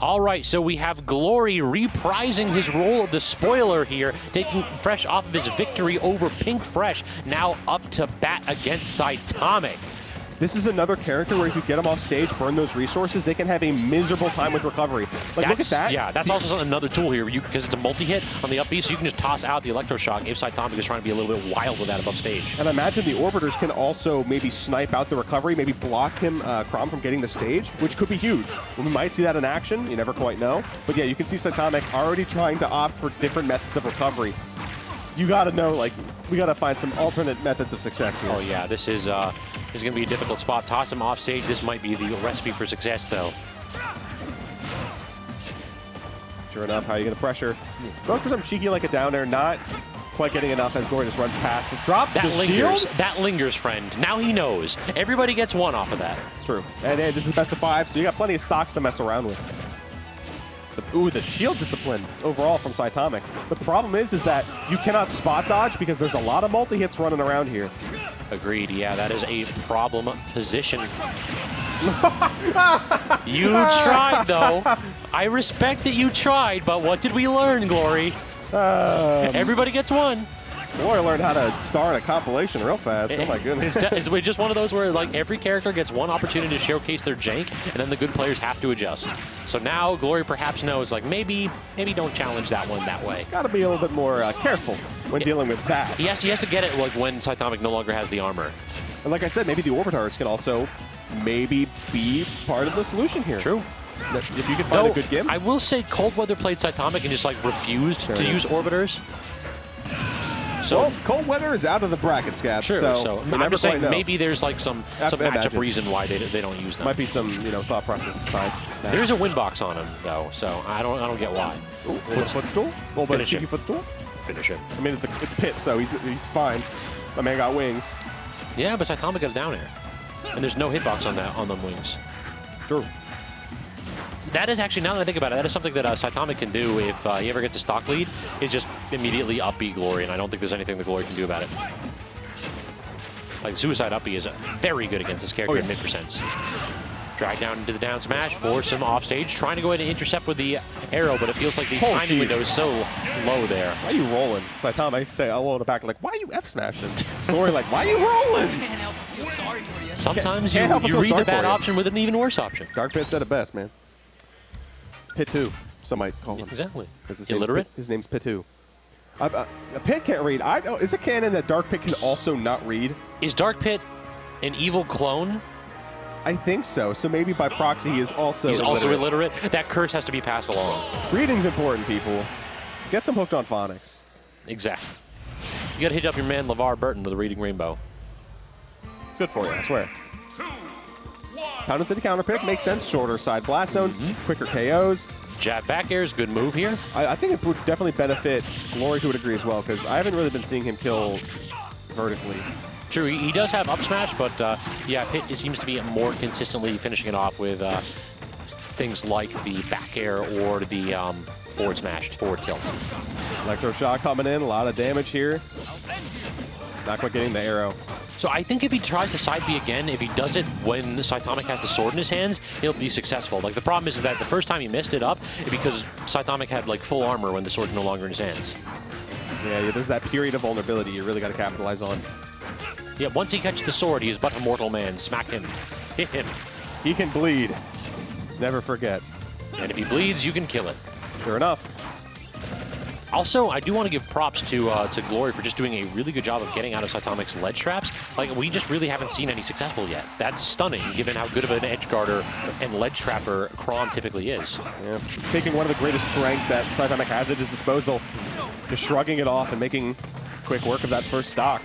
All right, so we have Glory reprising his role of the spoiler here, taking Fresh off of his victory over Pink Fresh, now up to bat against Siatomic. This is another character where if you get them off stage, burn those resources, they can have a miserable time with recovery. Like, look at that. Yeah, that's also another tool here, because it's a multi-hit on the up B, so you can just toss out the Electroshock if Siatomic is trying to be a little bit wild with that above stage. And I imagine the Orbiters can also maybe snipe out the recovery, maybe block him, Chrom, from getting the stage, which could be huge. We might see that in action. You never quite know. But yeah, you can see Siatomic already trying to opt for different methods of recovery. You got to know, like, we got to find some alternate methods of success here. Oh yeah, this is going to be a difficult spot. Toss him off stage. This might be the recipe for success, though. Sure enough, how are you going to pressure? Going for some cheeky like a down air, not quite getting enough as Glory just runs past. It drops that the lingers. shield. That lingers, friend. Now he knows. Everybody gets one off of that. It's true. And hey, this is best of 5, so you got plenty of stocks to mess around with. Ooh, the shield discipline overall from Siatomic. The problem is that you cannot spot dodge because there's a lot of multi-hits running around here. Agreed. Yeah, that is a problem position. You tried, though. I respect that you tried, but what did we learn, Glory? Everybody gets one. Boy, I learned how to start a compilation real fast. Oh my goodness. It's just one of those where like every character gets one opportunity to showcase their jank, and then the good players have to adjust. So now Glory perhaps knows, like, maybe don't challenge that one that way. Got to be a little bit more careful when dealing with that. He has to get it like when Siatomic no longer has the armor. And like I said, maybe the Orbitars can also maybe be part of the solution here. True. If you can find a good game. I will say Cold Weather played Siatomic and just like refused to use Orbiters. So well, Cold Weather is out of the bracket, Scabs. Sure. So I'm just saying maybe there's like some matchup reason why they don't use them. Might be some thought process besides that. There's a win box on him though, so I don't get why. Footstool? Well, but cheeky footstool? Finish him. I mean, it's Pit, so he's fine. My man got wings. Yeah, but Siatomic got a down air, and there's no hitbox on them wings. True. That is actually, now that I think about it, that is something that Siatomic can do if he ever gets a stock lead, is just immediately up B Glory, and I don't think there's anything the Glory can do about it. Like, Suicide up B is very good against this character in mid-percents. Drag down into the down smash, force him off stage, trying to go ahead and intercept with the arrow, but it feels like the timing window is so low there. Why are you rolling? Siatomic say, I'll roll in the back, like, why are you F-smashing? Glory, like, why are you rolling? Can't help but feel sorry for you. Sometimes you read the bad option with an even worse option. Dark Pit said it best, man. Pit 2, some might call him. Exactly. Illiterate? His name's Pit 2. Pit can't read. Is it canon that Dark Pit can also not read? Is Dark Pit an evil clone? I think so. So maybe by proxy he is also He's also illiterate? That curse has to be passed along. Reading's important, people. Get some hooked on phonics. Exactly. You gotta hit up your man LeVar Burton with a reading rainbow. It's good for you, I swear. Town and City counter pick makes sense. Shorter side blast zones, quicker KOs. Jab back air is good move here. I think it would definitely benefit Glory, who would agree as well, because I haven't really been seeing him kill vertically. True, he does have up smash, but yeah, Pit seems to be more consistently finishing it off with things like the back air or the forward smash, forward tilt. Electroshock coming in, a lot of damage here. Not quite getting the arrow. So I think if he tries to side B again, if he does it when Siatomic has the sword in his hands, he'll be successful. Like, the problem is that the first time he missed it up, because Siatomic had like full armor when the sword's no longer in his hands. Yeah, there's that period of vulnerability you really got to capitalize on. Yeah, once he catches the sword, he is but a mortal man. Smack him. Hit him. He can bleed. Never forget. And if he bleeds, you can kill it. Sure enough. Also, I do want to give props to Glory for just doing a really good job of getting out of Siatomic's ledge traps. Like, we just really haven't seen any successful yet. That's stunning, given how good of an edge guarder and ledge trapper Chrom typically is. Yeah, taking one of the greatest strengths that Siatomic has at his disposal, just shrugging it off and making quick work of that first stock.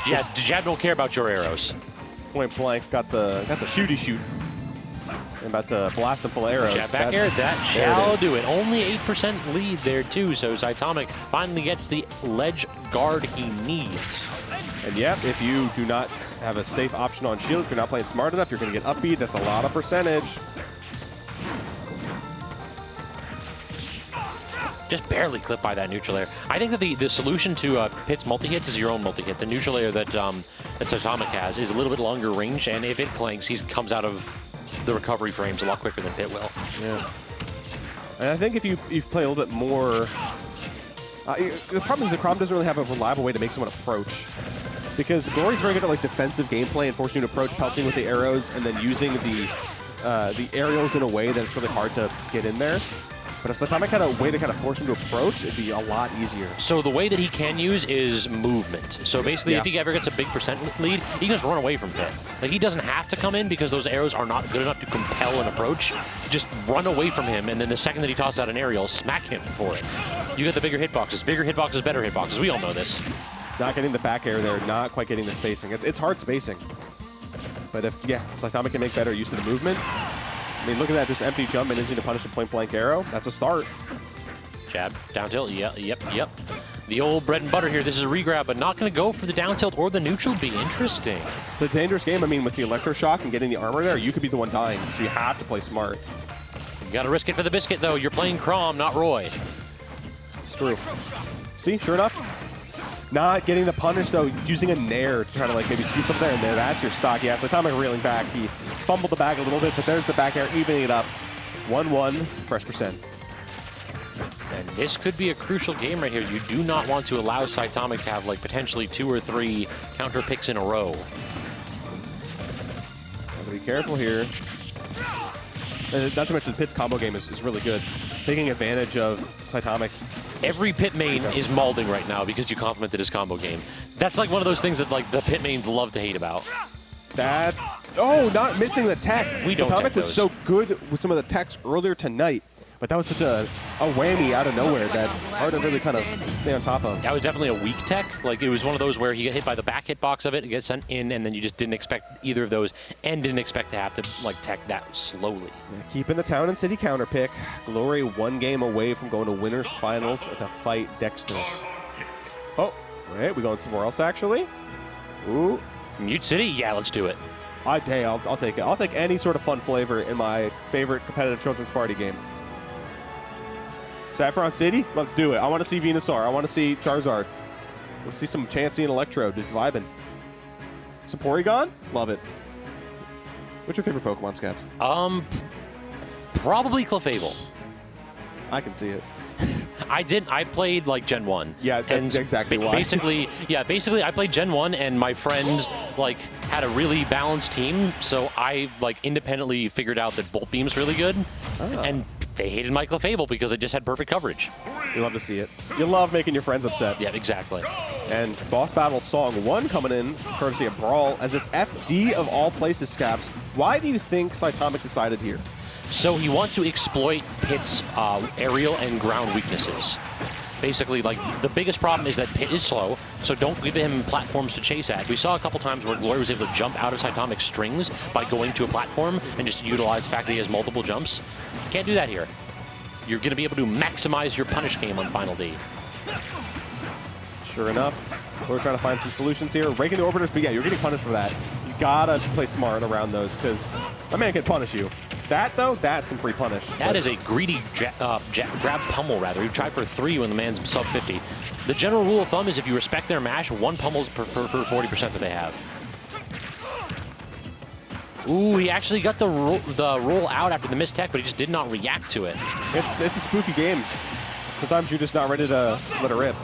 Yeah, Jab don't care about your arrows. Point blank, got the shooty shoot. I'm about to blast him full of arrows. Jab back air, that shall do it. Only 8% lead there too, so Siatomic finally gets the ledge guard he needs. And yep, if you do not have a safe option on shield, if you're not playing smart enough, you're going to get upbeat. That's a lot of percentage. Just barely clipped by that neutral air. I think that the solution to Pit's multi-hits is your own multi-hit. The neutral air that that Siatomic has is a little bit longer range, and if it clanks, he comes out of the recovery frames a lot quicker than Pit will. Yeah. And I think if you play a little bit more... the problem is that Chrom doesn't really have a reliable way to make someone approach. Because Glory's very good at like defensive gameplay and forcing you to approach, pelting with the arrows, and then using the aerials in a way that it's really hard to get in there. But if Siatomic had a way to kind of force him to approach, it'd be a lot easier. So the way that he can use is movement. So basically, if he ever gets a big percent lead, he can just run away from Pit. Like, he doesn't have to come in because those arrows are not good enough to compel an approach. Just run away from him, and then the second that he tosses out an aerial, smack him for it. You get the bigger hitboxes. Bigger hitboxes, better hitboxes. We all know this. Not getting the back air there, not quite getting the spacing. It's hard spacing. But if, Siatomic can make better use of the movement. I mean, look at that, just empty jump managing to punish a point-blank arrow. That's a start. Jab, down tilt, yep. The old bread and butter here. This is a regrab, but not going to go for the down tilt or the neutral. Be interesting. It's a dangerous game. I mean, with the electroshock and getting the armor there, you could be the one dying, so you have to play smart. You got to risk it for the biscuit, though. You're playing Chrom, not Roy. It's true. See, sure enough. Not getting the punish, though, using a nair to try to, like, maybe scoop up there and there. That's your stock. Yeah, Siatomic reeling back. He fumbled the bag a little bit, but there's the back air, evening it up. 1-1, fresh percent. And this could be a crucial game right here. You do not want to allow Siatomic to have, like, potentially 2 or 3 counter picks in a row. Gotta be careful here. Not to mention, Pit's combo game is really good. Taking advantage of Siatomic's. Every Pit main is mauling right now because you complimented his combo game. That's like one of those things that like the Pit mains love to hate about. That, oh, not missing the tech. We don't Siatomic tech was those. so good with some of the techs earlier tonight, but that was such a whammy out of nowhere that hard to really kind of stay on top of. That was definitely a weak tech. Like, it was one of those where he got hit by the back hitbox of it, get sent in, and then you just didn't expect either of those, and didn't expect to have to, like, tech that slowly. Yeah, keeping the town and city counter pick. Glory 1 game away from going to winners finals to fight Dexter. Oh, wait, we going somewhere else, actually? Ooh. Mute City? Yeah, let's do it. I'll take it. I'll take any sort of fun flavor in my favorite competitive children's party game. Saffron City? Let's do it. I want to see Venusaur. I want to see Charizard. Let's see some Chansey and Electro just vibing. Some Porygon? Love it. What's your favorite Pokemon, Scaps? Probably Clefable. I can see it. I played like Gen 1. Yeah, that's exactly why. Basically, I played Gen 1 and my friends like had a really balanced team, so I like independently figured out that Bolt Beam's really good. And they hated my Clefable because it just had perfect coverage. You love to see it. You love making your friends upset. Yeah, exactly. And Boss Battle Song 1 coming in, courtesy of Brawl, as it's FD of all places, Scaps. Why do you think Siatomic decided here? So he wants to exploit Pit's aerial and ground weaknesses. Basically, like, the biggest problem is that Pit is slow, so don't give him platforms to chase at. We saw a couple times where Glory was able to jump out of Siatomic's strings by going to a platform and just utilize the fact that he has multiple jumps. Can't do that here. You're going to be able to maximize your punish game on Final D. Sure enough, we're trying to find some solutions here. Raking the orbiters, but yeah, you're getting punished for that. You gotta play smart around those, because my man can punish you. That, though, that's some free punish. That is a greedy grab pummel, rather. He tried for 3 when the man's sub 50. The general rule of thumb is if you respect their mash, 1 pummel per 40% that they have. Ooh, he actually got the roll out after the missed tech, but he just did not react to it. It's a spooky game. Sometimes you're just not ready to let it rip.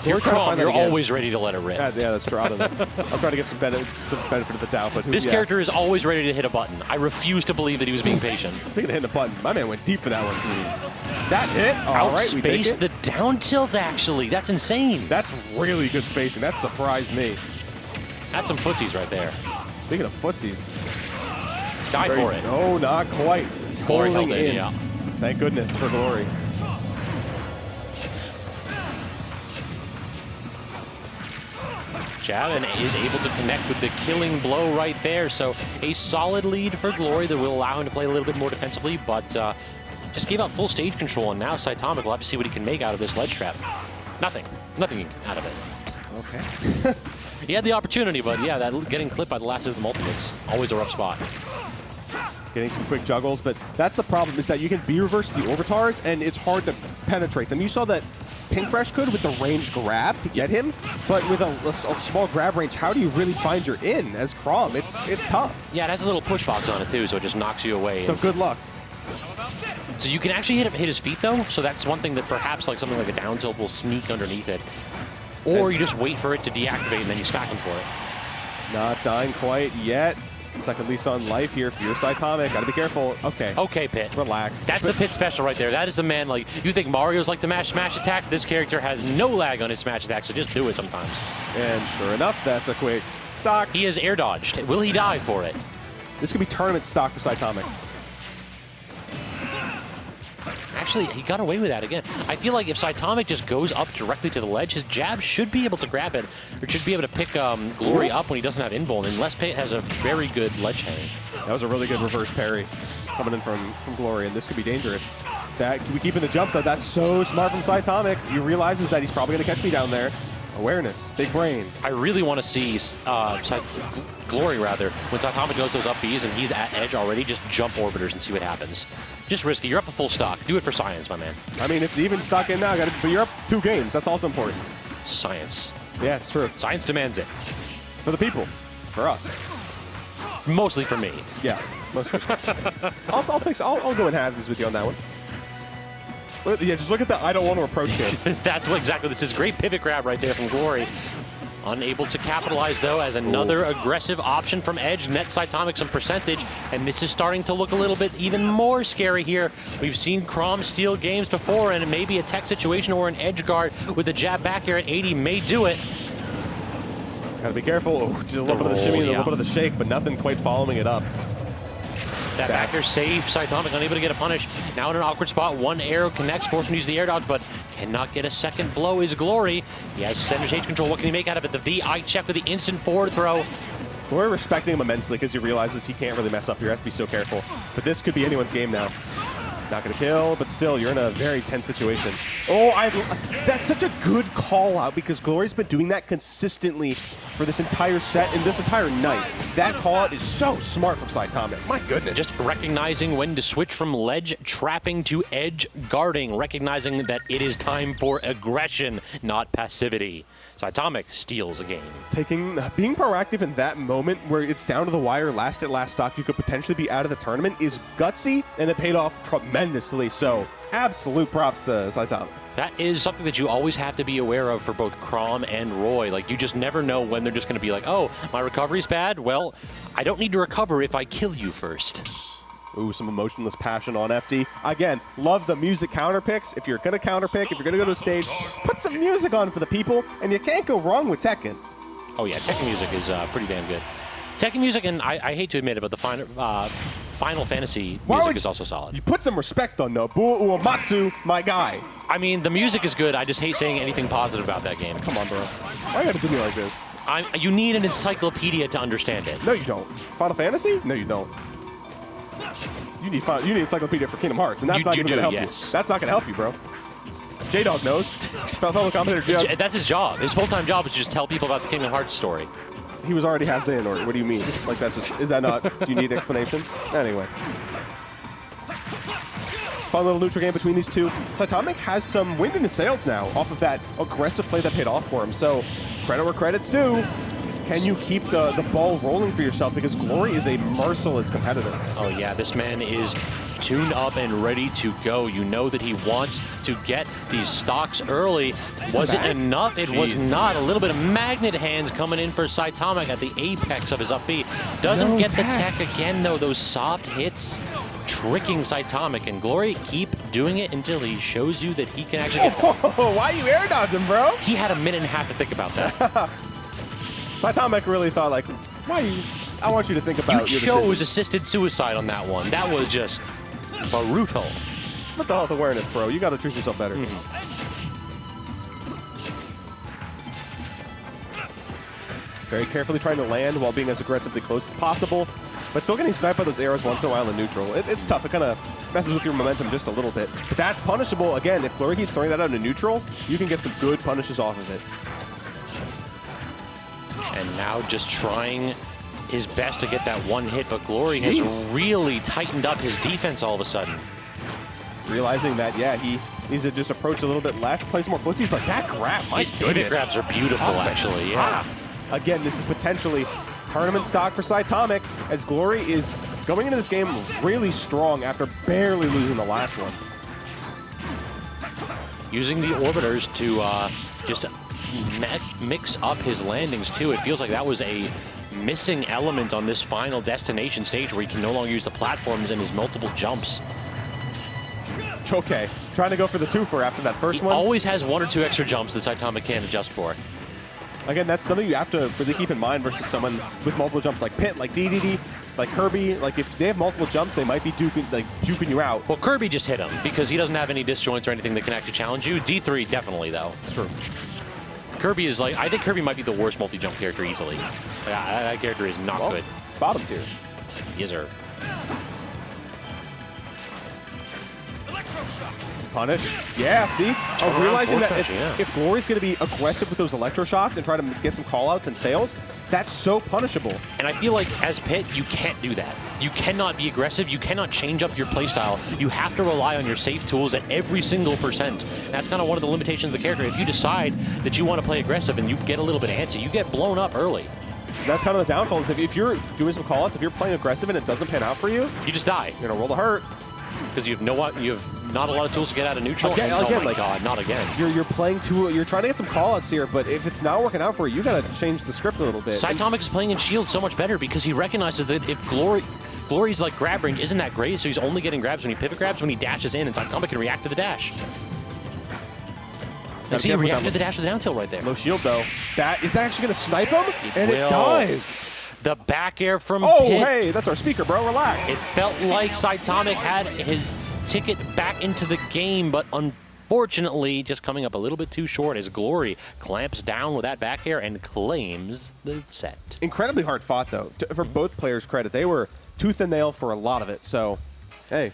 You're Chrom, you're always ready to let it rip. Yeah, that's true. I'm trying to give some benefit of the doubt. But this character is always ready to hit a button. I refuse to believe that he was being patient. Speaking of hitting a button, my man went deep for that one. That hit? All right, we take it. The down tilt, actually. That's insane. That's really good spacing. That surprised me. That's some footsies right there. Speaking of footsies. Die for it. No, not quite. Glory Holding held in, in. yeah. Thank goodness for Glory. Jab and is able to connect with the killing blow right there. So a solid lead for Glory that will allow him to play a little bit more defensively, but just gave out full stage control, and now Siatomic will have to see what he can make out of this ledge trap. Nothing out of it. Okay. He had the opportunity, but yeah, that getting clipped by the last of the multimates, always a rough spot. Getting some quick juggles, but that's the problem, is that you can B-reverse the Orbitars, and it's hard to penetrate them. You saw that Pink Fresh could with the range grab to get him, but with a small grab range, how do you really find your in as Chrom? It's tough. Yeah, it has a little push box on it too, so it just knocks you away. So good luck. So you can actually hit his feet though, so that's one thing that perhaps like something like a down tilt will sneak underneath it. Or you just wait for it to deactivate and then you smack him for it. Not dying quite yet. Second lease on life here for your Siatomic. Gotta be careful. Okay. Okay, Pit. Relax. That's the Pit special right there. That is the man, like, you think Mario's like to mash smash attacks? This character has no lag on his smash attacks, so just do it sometimes. And sure enough, that's a quick stock. He is air dodged. Will he die for it? This could be tournament stock for Siatomic. Actually, he got away with that again. I feel like if Siatomic just goes up directly to the ledge, his jab should be able to grab it, or should be able to pick Glory up when he doesn't have invuln, unless Pit has a very good ledge hang. That was a really good reverse parry coming in from Glory, and this could be dangerous. That we keep in the jump, though. That's so smart from Siatomic. He realizes that he's probably going to catch me down there. Awareness, big brain. I really want to see Glory, rather, when Siatomic goes those up Bs and he's at edge already, just jump orbiters and see what happens. Just risky. You're up a full stock. Do it for science, my man. I mean, it's even stock in now, but you're up 2 games. That's also important. Science. Yeah, it's true. Science demands it. For the people. For us. Mostly for me. Yeah, mostly for I'll go in halvesies with you on that one. Yeah, just look at the I don't want to approach him. That's what exactly this is. Great pivot grab right there from Glory. Unable to capitalize, though, as another aggressive option from Edge. Net Siatomic some percentage, and this is starting to look a little bit even more scary here. We've seen Chrom steal games before, and maybe a tech situation or an edge guard with a jab back here at 80 may do it. Gotta be careful. Oh, just a little bit of the shimmy and a little bit of the shake, but nothing quite following it up. That back air safe. Siatomic unable to get a punish. Now in an awkward spot. One arrow connects, forcing to use the air dodge, but cannot get a second blow. Is Glory. He has center stage control. What can he make out of it? The VI check with the instant forward throw. We're respecting him immensely because he realizes he can't really mess up here. He has to be so careful. But this could be anyone's game now. Not going to kill, but still, you're in a very tense situation. Oh, that's such a good call out because Glory's been doing that consistently for this entire set and this entire night. That call out is so smart from Siatomic. My goodness. Just recognizing when to switch from ledge trapping to edge guarding, recognizing that it is time for aggression, not passivity. Siatomic steals a game. Being proactive in that moment where it's down to the wire, last at last stock, you could potentially be out of the tournament is gutsy, and it paid off tremendously. So absolute props to Siatomic. That is something that you always have to be aware of for both Chrom and Roy. Like, you just never know when they're just going to be like, oh, my recovery's bad? Well, I don't need to recover if I kill you first. Ooh, some emotionless passion on FD. Again, love the music counter picks. If you're going to counter pick, if you're going to go to a stage, put some music on for the people, and you can't go wrong with Tekken. Oh yeah, Tekken music is pretty damn good. Tekken music, and I hate to admit it, but the Final Fantasy music is also solid. You put some respect on Nobuo Uematsu, my guy. I mean, the music is good. I just hate saying anything positive about that game. Come on, bro. Why you gotta do me like this? You need an encyclopedia to understand it. No, you don't. Final Fantasy? No, you don't. You need encyclopedia for Kingdom Hearts, and that's not going to help you. That's not going to help you, bro. J-Dog knows. Fellow commentator J-Dog. That's his job. His full-time job is to just tell people about the Kingdom Hearts story. He was already half Xanadu. What do you mean? Like that's just, is that not? Do you need explanation? Anyway. Fun little neutral game between these two. Siatomic has some wind in his sails now off of that aggressive play that paid off for him. So credit where credit's due. Can you keep the ball rolling for yourself? Because Glory is a merciless competitor. Oh yeah, this man is tuned up and ready to go. You know that he wants to get these stocks early. Was it enough? It was not. A little bit of magnet hands coming in for Siatomic at the apex of his up B. Doesn't get the tech again though. Those soft hits tricking Siatomic, and Glory keep doing it until he shows you that he can actually get... Oh, why are you air dodging, bro? He had a minute and a half to think about that. Siatomic really thought, like, I want you to think about you chose assisted suicide on that one. That was just brutal. What the health awareness, bro? You got to treat yourself better. Very carefully trying to land while being as aggressively close as possible, but still getting sniped by those arrows once in a while in neutral. It's tough. It kind of messes with your momentum just a little bit. But that's punishable. Again, if Glory keeps throwing that out into neutral, you can get some good punishes off of it. And now just trying his best to get that one hit, but Glory has really tightened up his defense all of a sudden. realizing that, yeah, he needs to just approach a little bit less, play some more footsies. Like that grab, my His pivot grabs are beautiful, actually. Yeah. Again, this is potentially tournament stock for Siatomic, as Glory is going into this game really strong after barely losing the last one. Using the orbiters to just mix up his landings, too. It feels like that was a missing element on this final destination stage where he can no longer use the platforms and his multiple jumps. Okay, trying to go for the twofer after that first He one. always has 1 or 2 extra jumps that Siatomic can't adjust for. Again, that's something you have to really keep in mind versus someone with multiple jumps like Pitt, like DDD, like Kirby. Like if they have multiple jumps, they might be juking you out. Well, Kirby just hit him because he doesn't have any disjoints or anything that can actually challenge you. D3 definitely, though. True. Kirby is like, I think Kirby might be the worst multi-jump character easily. Like, that character is not good. Bottom tier. Yes, sir. Punish. Yeah, see? I was realizing that punch, yeah. if Glory's going to be aggressive with those electro shots and try to get some callouts and fails, that's so punishable. And I feel like as Pitt, you can't do that. You cannot be aggressive. You cannot change up your playstyle. You have to rely on your safe tools at every single percent. That's kind of one of the limitations of the character. If you decide that you want to play aggressive and you get a little bit antsy, you get blown up early. That's kind of the downfall is if you're doing some callouts, if you're playing aggressive and it doesn't pan out for you, You just die. you're going to roll the hurt. Because you have not a lot of tools to get out of neutral. Again, and, oh my like, God, not again. You're playing you're trying to get some callouts here, but if it's not working out for you, you got to change the script a little bit. Siatomic is playing in shield so much better because he recognizes that if Glory's like grab range isn't that great, so he's only getting grabs when he pivot grabs, when he dashes in, and Siatomic can react to the dash. And see, he reacted to the dash with the down tilt right there. Low shield though. Is that actually going to snipe him? And will. it does. The back air from Oh, Pitt. hey, that's our speaker, bro. Relax. It felt like Siatomic had his ticket back into the game, but unfortunately just coming up a little bit too short as Glory clamps down with that back air and claims the set. Incredibly hard fought, though. For both players' credit, they were tooth and nail for a lot of it. So, hey,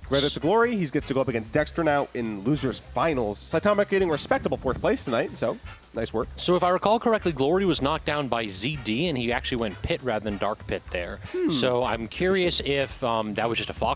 credit to Glory. He gets to go up against Dexter now in losers finals. Siatomic getting respectable 4th place tonight, so nice work. So if I recall correctly, Glory was knocked down by ZD, and he actually went Pit rather than Dark Pit there. So I'm curious if that was just a Fox